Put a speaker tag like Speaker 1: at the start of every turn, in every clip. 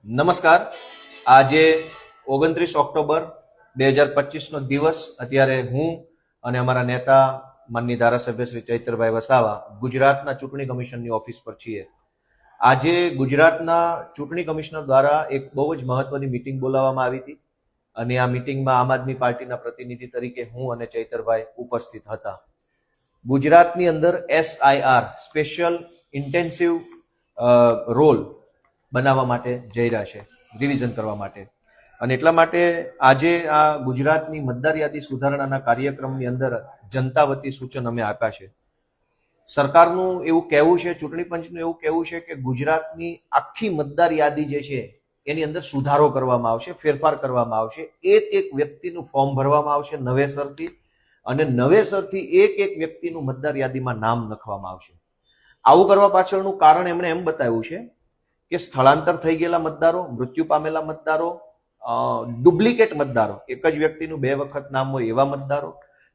Speaker 1: નમસ્કાર. આજે 29 ઓક્ટોબર 2025 નો દિવસ. અત્યારે હું અને અમારા નેતા માનનીય ધારાસભ્ય શ્રી ચૈતરભાઈ વસાવા ગુજરાતના ચૂંટણી કમિશનની ઓફિસ પર છીએ. આજે ગુજરાતના ચૂંટણી કમિશનર દ્વારા એક બહુ જ મહત્વની મીટિંગ બોલાવવામાં આવી હતી અને આ મીટિંગમાં આમ આદમી પાર્ટીના પ્રતિનિધિ તરીકે હું અને ચૈતરભાઈ ઉપસ્થિત હતા. ગુજરાતની અંદર SIR સ્પેશિયલ ઇન્ટેન્સિવ રોલ બનાવવા માટે જઈ રહ્યા છે, રિવિઝન કરવા માટે. અને એટલા માટે આજે આ ગુજરાતની મતદાર યાદી સુધારણાના કાર્યક્રમની અંદર જનતા વતી સૂચન અમે આપ્યા છે. સરકારનું એવું કહેવું છે, ચૂંટણી પંચનું એવું કહેવું છે કે ગુજરાતની આખી મતદાર યાદી જે છે એની અંદર સુધારો કરવામાં આવશે, ફેરફાર કરવામાં આવશે. એક વ્યક્તિનું ફોર્મ ભરવામાં આવશે નવેસરથી અને નવેસરથી એક વ્યક્તિનું મતદાર યાદીમાં નામ લખવામાં આવશે. આવું કરવા પાછળનું કારણ એમણે એમ બતાવ્યું છે કે સ્થળાંતર થઈ ગયેલા મતદારો, મૃત્યુ પામેલા મતદારો, ડુપ્લિકેટ મતદારો, એક જ વ્યક્તિનું 2 વખત નામ હોય એવા મતદારો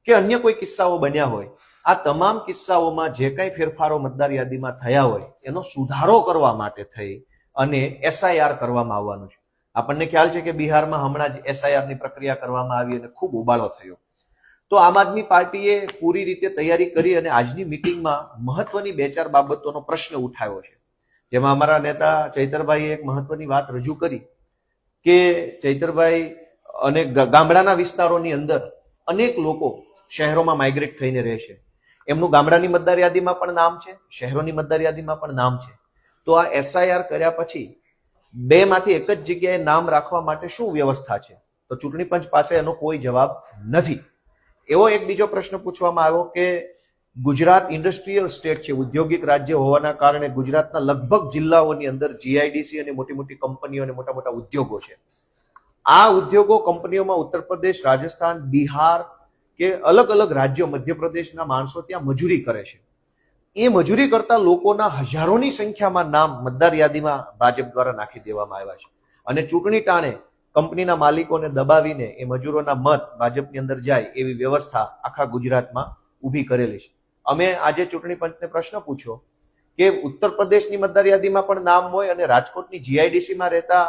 Speaker 1: કે અન્ય કોઈ કિસ્સાઓ બન્યા હોય, આ તમામ કિસ્સાઓમાં જે કંઈ ફેરફારો મતદાર યાદીમાં થયા હોય એનો સુધારો કરવા માટે થઈ અને SIR કરવામાં આવવાનું છે. આપણને ખ્યાલ છે કે બિહારમાં હમણાં જ SIR ની પ્રક્રિયા કરવામાં આવી અને ખૂબ ઉબાળો થયો. તો આમ આદમી પાર્ટીએ પૂરી રીતે તૈયારી કરી અને આજની મિટિંગમાં મહત્વની 2-4 બાબતોનો પ્રશ્ન ઉઠાવ્યો છે. જેમાં અમારા નેતા ચૈતરભાઈએ એક મહત્વની વાત રજૂ કરી કે ચૈતરભાઈ અને ગામડાના વિસ્તારોની અંદર અનેક લોકો શહેરોમાં માઇગ્રેટ થઈને રહે છે. એમનું ગામડાની મતદાર યાદીમાં પણ નામ છે, શહેરોની મતદાર યાદીમાં પણ નામ છે. તો આ SIR કર્યા પછી 2 માંથી એક જ જગ્યાએ નામ રાખવા માટે શું વ્યવસ્થા છે? તો ચૂંટણી પંચ પાસે એનો કોઈ જવાબ નથી. એવો એક બીજો પ્રશ્ન પૂછવામાં આવ્યો કે ગુજરાત ઇન્ડસ્ટ્રીયલ સ્ટેટ છે, ઔદ્યોગિક રાજ્ય હોવાના કારણે ગુજરાતના લગભગ જિલ્લાઓની અંદર GIDC અને મોટી મોટી કંપનીઓ અને મોટા મોટા ઉદ્યોગો છે. આ ઉદ્યોગો કંપનીઓમાં ઉત્તર પ્રદેશ, રાજસ્થાન, બિહાર કે અલગ અલગ રાજ્યો, મધ્યપ્રદેશના માણસો ત્યાં મજૂરી કરે છે. એ મજૂરી કરતા લોકોના હજારોની સંખ્યામાં નામ મતદાર યાદીમાં ભાજપ દ્વારા નાખી દેવામાં આવ્યા છે અને ચૂંટણી ટાણે કંપનીના માલિકોને દબાવીને એ મજૂરોના મત ભાજપની અંદર જાય એવી વ્યવસ્થા આખા ગુજરાતમાં ઊભી કરેલી છે. અમે આજે ચૂંટણી પંચને પ્રશ્ન પૂછ્યો કે ઉત્તર પ્રદેશની મતદાર યાદીમાં પણ નામ હોય અને રાજકોટની GIDC માં રહેતા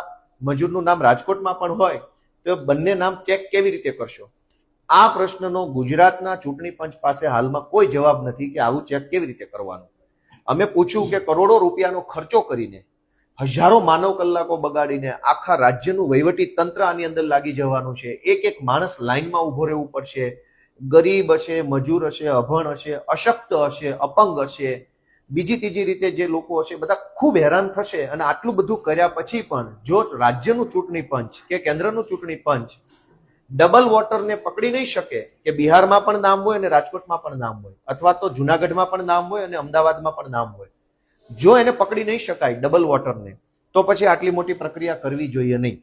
Speaker 1: મજૂરનું નામ રાજકોટમાં પણ હોય તો બંને નામ ચેક કેવી રીતે કરશો? આ પ્રશ્નનો ગુજરાતના ચૂંટણી પંચ પાસે હાલમાં કોઈ જવાબ નથી કે આવું ચેક કેવી રીતે કરવાનું. અમે પૂછ્યું કે કરોડો રૂપિયાનો ખર્ચો કરીને, હજારો માનવ કલાકો બગાડીને આખા રાજ્યનું વહીવટી તંત્ર આની અંદર લાગી જવાનું છે. એક માણસ લાઈનમાં ઉભો રહેવું પડશે. ગરીબ હશે, મજૂર હશે, અભણ હશે, અશક્ત હશે, અપંગ હશે, બીજી ત્રીજી રીતે જે લોકો હશે બધા ખૂબ હેરાન થશે. અને આટલું બધું કર્યા પછી પણ જો રાજ્યનું ચૂંટણી પંચ કે કેન્દ્રનું ચૂંટણી પંચ ડબલ વોટરને પકડી નહીં શકે કે બિહારમાં પણ નામ હોય અને રાજકોટમાં પણ નામ હોય અથવા તો જુનાગઢમાં પણ નામ હોય અને અમદાવાદમાં પણ નામ હોય, જો એને પકડી નહીં શકાય ડબલ વોટરને, તો પછી આટલી મોટી પ્રક્રિયા કરવી જોઈએ નહીં.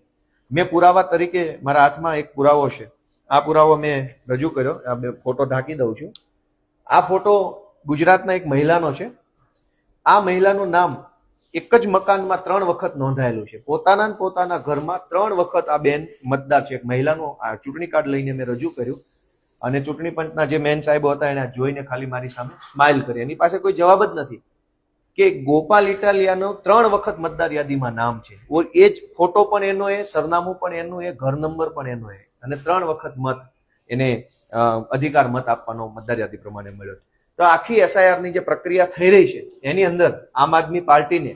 Speaker 1: મેં પુરાવા તરીકે મારા હાથમાં એક પુરાવો છે. આ પુરાવો મેં રજૂ કર્યો. આ બે ફોટો ઢાંકી દઉં છું. આ ફોટો ગુજરાતના એક મહિલાનો છે. આ મહિલાનું નામ એક જ મકાનમાં 3 વખત નોંધાયેલું છે. પોતાના ઘરમાં 3 વખત આ બેન મતદાર છે. એક મહિલાનું આ ચૂંટણી કાર્ડ લઈને મેં રજૂ કર્યું અને ચૂંટણી પંચના જે મેન સાહેબો હતા એને જોઈને ખાલી મારી સામે સ્માઇલ કરી. એની પાસે કોઈ જવાબ જ નથી કે ગોપાલ ઇટાલિયાનો 3 વખત મતદાર યાદીમાં નામ છે. એ જ ફોટો પણ એનો, એ સરનામું પણ એનું, એ ઘર નંબર પણ એનો, અને 3 વખત મત એને અધિકાર મત આપવાનો મતદાર યાદી પ્રમાણે મળ્યો. તો આખી SIR ની જે પ્રક્રિયા થઈ રહી છે એની અંદર આમ આદમી પાર્ટીને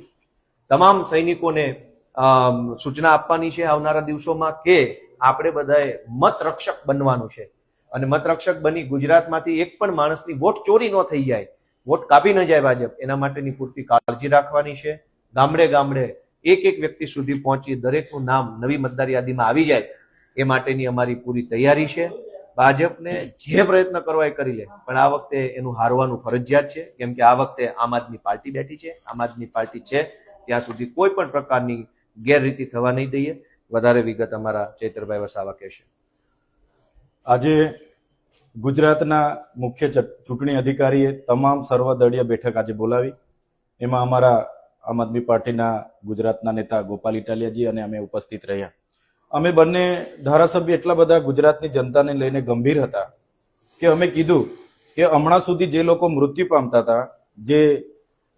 Speaker 1: તમામ સૈનિકોને સૂચના આપવાની છે આવનારા દિવસોમાં કે આપણે બધાએ મત રક્ષક બનવાનું છે અને મત રક્ષક બની ગુજરાતમાંથી એક પણ માણસની વોટ ચોરી ન થઈ જાય, વોટ કાપી ન જાય ભાજપ, એના માટેની પૂરતી કાળજી રાખવાની છે. ગામડે ગામડે એક વ્યક્તિ સુધી પહોંચી દરેકનું નામ નવી મતદાર યાદીમાં આવી જાય એ માટેની અમારી પૂરી તૈયારી છે. ભાજપને જે પ્રયત્ન કરવા એ કરી લે, પણ આ વખતે એનું હારવાનું ફરજિયાત છે, કેમ કે આ વખતે આમ આદમી પાર્ટી બેઠી છે. આમ આદમી પાર્ટી છે ત્યાં સુધી કોઈ પણ પ્રકારની ગેરરીતિ થવા નહીં દઈએ. વધારે વિગત અમારા ચૈતરભાઈ વસાવા કહેશે.
Speaker 2: આજે ગુજરાતના મુખ્ય ચૂંટણી અધિકારીએ તમામ સર્વદળીય બેઠક આજે બોલાવી. એમાં અમારા આમ આદમી પાર્ટીના ગુજરાતના નેતા ગોપાલ ઇટાલિયાજી અને અમે ઉપસ્થિત રહ્યા. અમે બંને ધારાસભ્ય એટલા બધા ગુજરાતની જનતાને લઈને ગંભીર હતા કે અમે કીધું કે હમણાં સુધી જે લોકો મૃત્યુ પામતા હતા, જે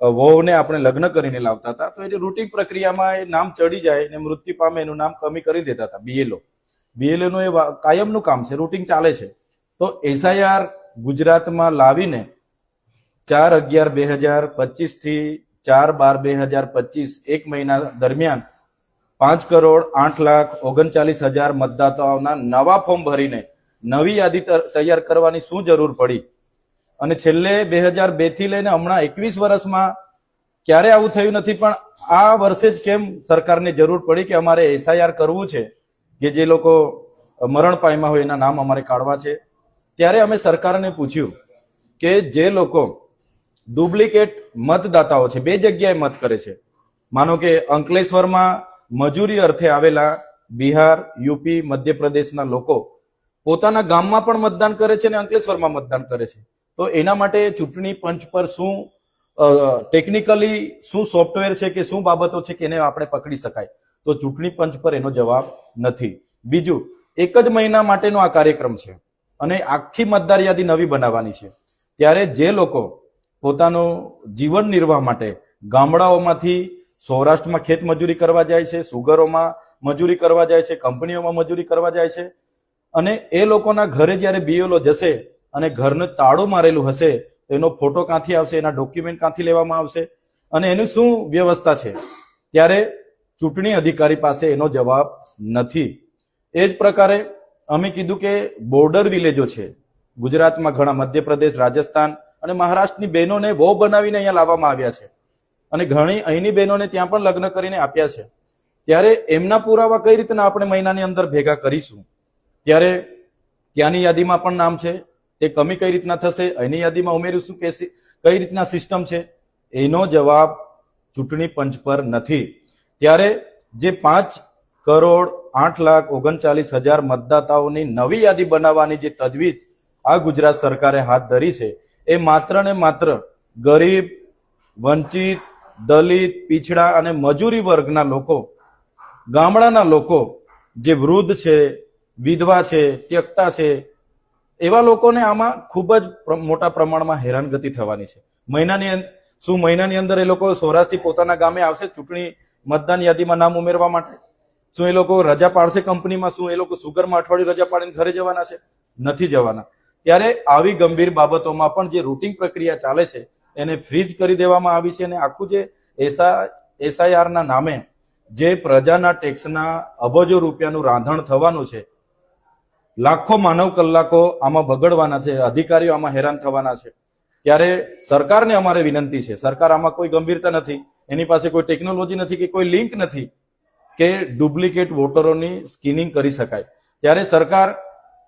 Speaker 2: વહુને આપણે લગ્ન કરીને લાવતા હતા, તો એ રૂટિન પ્રક્રિયામાં એ નામ ચડી જાય ને મૃત્યુ પામે એનું નામ કમી કરી દેતા હતા. બીએલઓ નું એ કાયમનું કામ છે, રૂટિન ચાલે છે. તો એસઆઈઆર ગુજરાતમાં લાવીને 4/11/2025 થી 4/12/2025 એક મહિના દરમિયાન 5,08,39,000 મતદાતાઓના નવા ફોર્મ ભરીને નવી યાદી તૈયાર કરવાની શું જરૂર પડી? અને છેલ્લે 2002 થી લઈને હમણાં 21 વર્ષમાં ક્યારે આવું થયું નથી, પણ આ વર્ષે જ કેમ સરકારને જરૂર પડી કે અમારે એસઆઈઆર કરવું છે, કે જે લોકો મરણ પામ્યા હોય એના નામ અમારે કાઢવા છે? ત્યારે અમે સરકારને પૂછ્યું કે જે લોકો ડુપ્લિકેટ મતદાતાઓ છે, બે જગ્યાએ મત કરે છે, માનો કે અંકલેશ્વરમાં મજૂરી અર્થે આવેલા બિહાર, યુપી, મધ્યપ્રદેશના લોકો પોતાના ગામમાં પણ મતદાન કરે છે અને અંકલેશ્વરમાં મતદાન કરે છે, તો એના માટે ચૂંટણી પંચ પર શું ટેકનિકલી શું સોફ્ટવેર છે કે શું બાબતો છે કે એને આપણે પકડી શકાય? તો ચૂંટણી પંચ પર એનો જવાબ નથી. બીજું, એક જ મહિના માટેનો આ કાર્યક્રમ છે અને આખી મતદાર યાદી નવી બનાવવાની છે. ત્યારે જે લોકો પોતાનો જીવન નિર્વાહ માટે ગામડાઓમાંથી સૌરાષ્ટ્રમાં ખેત મજૂરી કરવા જાય છે, સુગરોમાં મજૂરી કરવા જાય છે, કંપનીઓમાં મજૂરી કરવા જાય છે, અને એ લોકોના ઘરે જ્યારે બીએલઓ જશે અને ઘરને તાળું મારેલું હશે તો એનો ફોટો ક્યાંથી આવશે, એના ડોક્યુમેન્ટ ક્યાંથી લેવામાં આવશે અને એની શું વ્યવસ્થા છે? ત્યારે ચૂંટણી અધિકારી પાસે એનો જવાબ નથી. એ જ પ્રકારે અમે કીધું કે બોર્ડર વિલેજો છે ગુજરાતમાં, ઘણા મધ્યપ્રદેશ, રાજસ્થાન અને મહારાષ્ટ્રની બહેનોને વહુ બનાવીને અહીંયા લાવવામાં આવ્યા છે અને ઘણી અહીંની બહેનોને ત્યાં પણ લગ્ન કરીને આપ્યા છે. ત્યારે એમના પુરાવા કઈ રીતના આપણે મહિનાની અંદર ભેગા કરીશું? ત્યારે ત્યાંની યાદીમાં પણ નામ છે, તે કમી કઈ રીતના થશે? અહીંની યાદીમાં ઉમેરીશું કે કઈ રીતના સિસ્ટમ છે? એનો જવાબ ચૂંટણી પંચ પર નથી. ત્યારે જે 5,08,39,000 મતદાતાઓની નવી યાદી બનાવવાની જે તજવીજ આ ગુજરાત સરકારે હાથ ધરી છે, એ માત્ર ને માત્ર ગરીબ, વંચિત, દલિત, પીછડા અને મજૂરી વર્ગના લોકો, ગામડાના લોકો, જે વૃદ્ધ છે, વિધવા છે, ત્યક્તા છે, એવા લોકોને આમાં ખૂબ જ મોટા પ્રમાણમાં હેરાનગતિ થવાની છે. મહિનાની અંદર એ લોકો સૌરાષ્ટ્રથી પોતાના ગામે આવશે ચૂંટણી મતદાન યાદીમાં નામ ઉમેરવા માટે? શું એ લોકો રજા પાડશે કંપનીમાં? શું એ લોકો સુગરમાં અઠવાડિયું રજા પાડીને ઘરે જવાના છે? નથી જવાના. ત્યારે આવી ગંભીર બાબતોમાં પણ જે રૂટિન પ્રક્રિયા ચાલે છે એને ફ્રીજ કરી દેવામાં આવી છે અને આખું જે એસઆઈઆર ના નામે જે પ્રજાના ટેક્સના અબજો રૂપિયાનું રાંધણ થવાનું છે, લાખો માનવ કલાકો આમાં બગડવાના છે, અધિકારીઓ આમાં હેરાન થવાના છે. ત્યારે સરકારને અમારે વિનંતી છે, સરકાર આમાં કોઈ ગંભીરતા નથી, એની પાસે કોઈ ટેકનોલોજી નથી કે કોઈ લિંક નથી કે ડુપ્લિકેટ વોટરોની સ્કીનિંગ કરી શકાય. ત્યારે સરકાર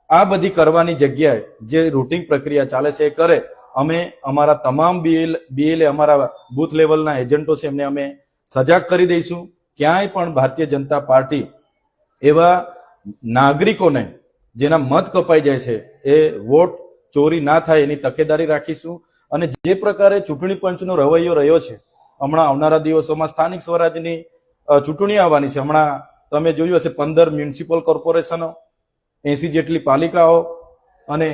Speaker 2: આ બધી કરવાની જગ્યાએ જે રૂટિન પ્રક્રિયા ચાલે છે એ કરે. અમે અમારા તમામ બીએલએ અમારા બૂથ લેવલના એજન્ટો છે એમને અમે સજાગ કરી દઈશું. ક્યાંય પણ ભારતીય જનતા પાર્ટી એવા નાગરિકોને જેના મત કપાઈ જાય છે એ વોટ ચોરી ના થાય એની તકેદારી રાખીશું. અને જે પ્રકારે ચૂંટણી પંચનો રવૈયો રહ્યો છે, હમણાં આવનારા દિવસોમાં સ્થાનિક સ્વરાજની ચૂંટણી આવવાની છે. હમણાં તમે જોયું હશે 15 મ્યુનિસિપલ કોર્પોરેશનો, 80 જેટલી પાલિકાઓ અને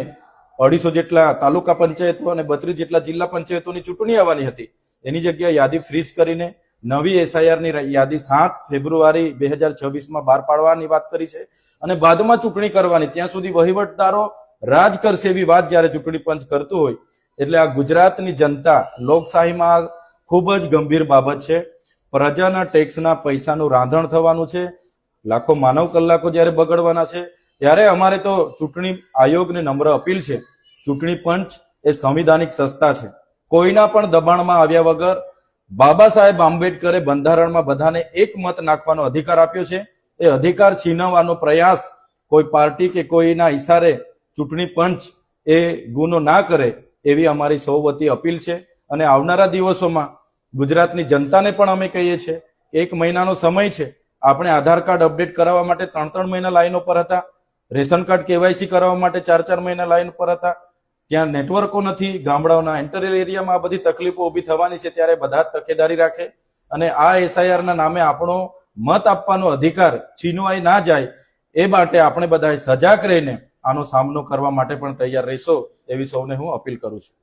Speaker 2: 250 જેટલા તાલુકા પંચાયતો અને 32 જેટલા જિલ્લા પંચાયતોની ચૂંટણી આવવાની હતી. એની જગ્યાએ યાદી ફ્રીઝ કરીને નવી એસઆઈઆરની યાદી 7 ફેબ્રુઆરી 2026માં બહાર પાડવાની વાત કરી છે અને બાદમાં ચૂંટણી કરવાની. ત્યાં સુધી વહીવટદારો રાજ કરશે એવી વાત જયારે ચૂંટણી પંચ કરતું હોય, એટલે આ ગુજરાતની જનતા લોકશાહીમાં ખૂબ જ ગંભીર બાબત છે. પ્રજાના ટેક્સના પૈસાનું રાંધણ થવાનું છે, લાખો માનવ કલાકો જયારે બગડવાના છે. ત્યારે અમારે તો ચૂંટણી આયોગને નમ્ર અપીલ છે, ચૂંટણી પંચ એ સંવિધાનિક સંસ્થા છે, કોઈના પણ દબાણમાં આવ્યા વગર બાબા સાહેબ આંબેડકરે બંધારણમાં બધાને એક મત નાખવાનો અધિકાર આપ્યો છે. એ અધિકાર છીનવવાનો પ્રયાસ કોઈ પાર્ટી કે કોઈના ઈશારે ચૂંટણી પંચ એ ગુનો ના કરે એવી અમારી સૌ વતી અપીલ છે. અને આવનારા દિવસોમાં ગુજરાતની જનતાને પણ અમે કહીએ છીએ કે 1 મહિનાનો સમય છે. આપણે આધાર કાર્ડ અપડેટ કરાવવા માટે 3-3 મહિના લાઈનો પર હતા, રેશન કાર્ડ કેવાયસી કરાવવા માટે 4-4 મહિના લાઈન પર હતા. ત્યાં નેટવર્કો નથી, ગામડાઓના એન્ટરલ એરિયામાં આ બધી તકલીફો ઊભી થવાની છે. ત્યારે બધા જ તકેદારી રાખે અને આ એસઆઈઆર ના નામે આપણો મત આપવાનો અધિકાર છીનવાઈ ના જાય એ માટે આપણે બધા સજાગ રહીને આનો સામનો કરવા માટે પણ તૈયાર રહેશો એવી સૌને હું અપીલ કરું છું.